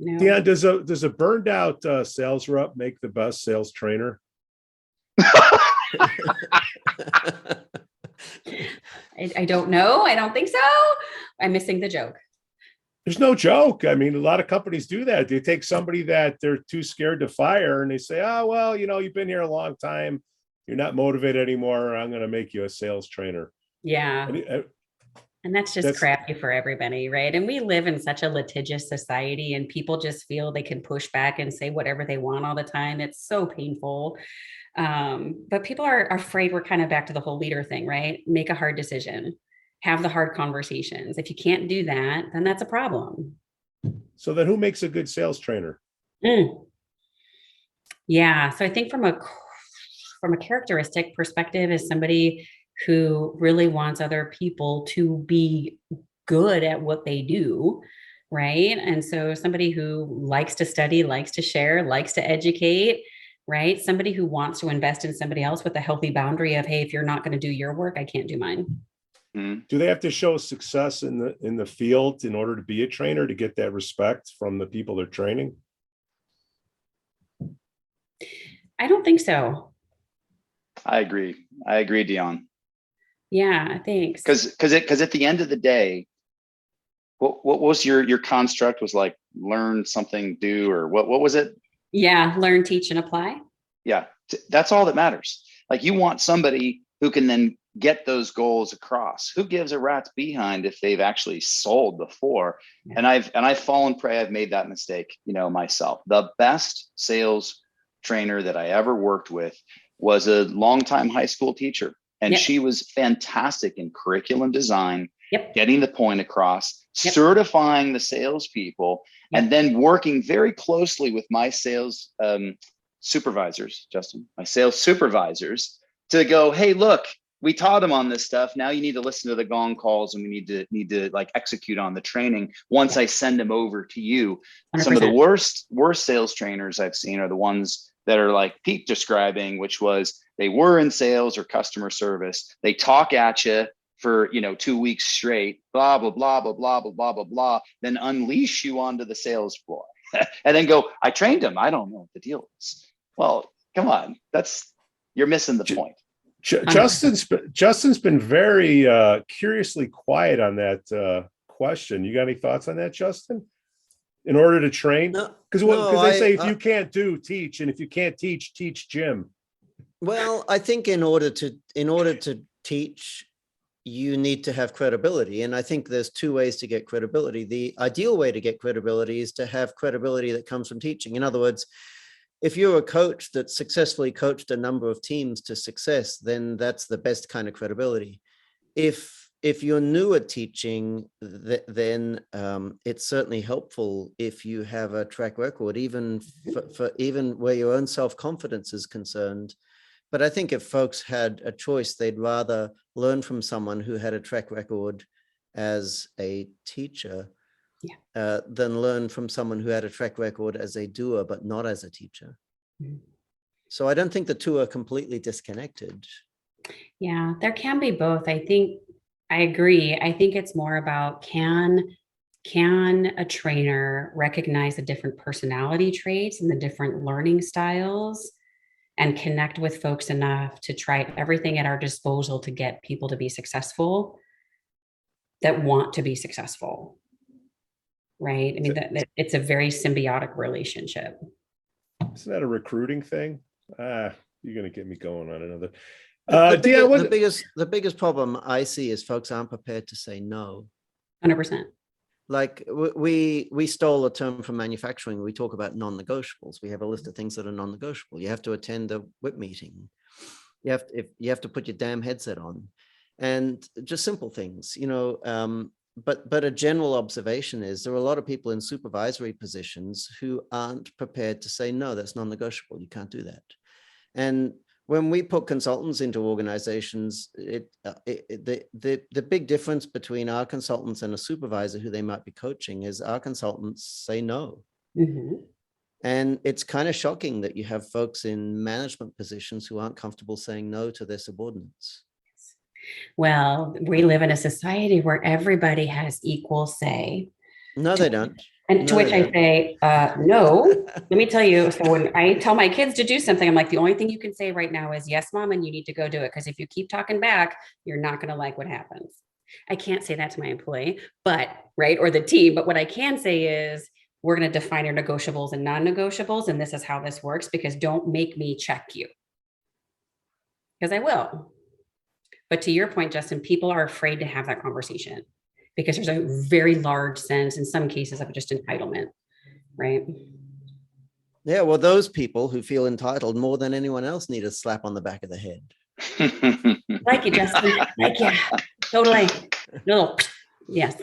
Dionne, does a burned out sales rep make the best sales trainer? I don't know. I don't think so. I'm missing the joke. There's no joke. I mean, a lot of companies do that. They take somebody that they're too scared to fire and they say, oh, well, you've been here a long time. You're not motivated anymore. I'm going to make you a sales trainer. Yeah. And that's just crappy for everybody, right? And we live in such a litigious society and people just feel they can push back and say whatever they want all the time. It's so painful. But people are afraid we're kind of back to the whole leader thing, right? Make a hard decision, have the hard conversations. If you can't do that, then that's a problem. So then who makes a good sales trainer? Yeah. So I think from a characteristic perspective is somebody who really wants other people to be good at what they do, right? And so somebody who likes to study, likes to share, likes to educate, right? Somebody who wants to invest in somebody else with a healthy boundary of, hey, if you're not going to do your work, I can't do mine. Do they have to show success in the field in order to be a trainer to get that respect from the people they're training? I don't think so. I agree, Dionne. Yeah, thanks. Because at the end of the day, what was your construct was like learn something, do, or what was it? Yeah, learn, teach, and apply. Yeah, that's all that matters. Like you want somebody who can then get those goals across. Who gives a rat's behind if they've actually sold before? Yeah. And I've fallen prey. I've made that mistake, myself. The best sales trainer that I ever worked with was a longtime high school teacher. And she was fantastic in curriculum design, getting the point across, certifying the salespeople, and then working very closely with my sales supervisors, Justin, my sales supervisors, to go, hey, look, we taught them on this stuff. Now you need to listen to the gong calls, and we need to like execute on the training once I send them over to you. 100%. Some of the worst sales trainers I've seen are the ones that are like Pete describing, which was they were in sales or customer service. They talk at you for 2 weeks straight, blah, blah, blah, blah, blah, blah, blah, blah, blah, then unleash you onto the sales floor and then go, I trained him. I don't know what the deal is. Well, come on, you're missing the point. Justin's been very curiously quiet on that question. You got any thoughts on that, Justin? In order to train? Because they say if you can't do, teach, and if you can't teach Jim. Well, I think in order to teach, you need to have credibility. And I think there's two ways to get credibility. The ideal way to get credibility is to have credibility that comes from teaching. In other words, if you're a coach that successfully coached a number of teams to success, then that's the best kind of credibility. If you're new at teaching, then it's certainly helpful if you have a track record, even for even where your own self-confidence is concerned. But I think if folks had a choice, they'd rather learn from someone who had a track record as a teacher than learn from someone who had a track record as a doer, but not as a teacher. Mm-hmm. So I don't think the two are completely disconnected. Yeah, there can be both. I agree. I think it's more about can a trainer recognize the different personality traits and the different learning styles and connect with folks enough to try everything at our disposal to get people to be successful that want to be successful, right? I mean, that it's a very symbiotic relationship. Isn't that a recruiting thing? You're going to get me going on another. The biggest problem I see is folks aren't prepared to say no. 100%. Like we stole a term from manufacturing. We talk about non-negotiables. We have a list of things that are non-negotiable. You have to attend a whip meeting. You have to put your damn headset on, and just simple things, But a general observation is there are a lot of people in supervisory positions who aren't prepared to say no. That's non-negotiable. You can't do that. And when we put consultants into organizations, the big difference between our consultants and a supervisor who they might be coaching is our consultants say no. Mm-hmm. And it's kind of shocking that you have folks in management positions who aren't comfortable saying no to their subordinates. Well, we live in a society where everybody has equal say. No, they don't. And to which I say, no, let me tell you. So when I tell my kids to do something, I'm like, the only thing you can say right now is yes, mom, and you need to go do it. Because if you keep talking back, you're not going to like what happens. I can't say that to my employee, but right, or the team. But what I can say is, we're going to define our negotiables and non-negotiables, and this is how this works, because don't make me check you. Because I will. But to your point, Justin, people are afraid to have that conversation because there's a very large sense in some cases of just entitlement, right? Yeah, well, those people who feel entitled more than anyone else need a slap on the back of the head. Like you, Justin. Like you. Totally. No. Yes.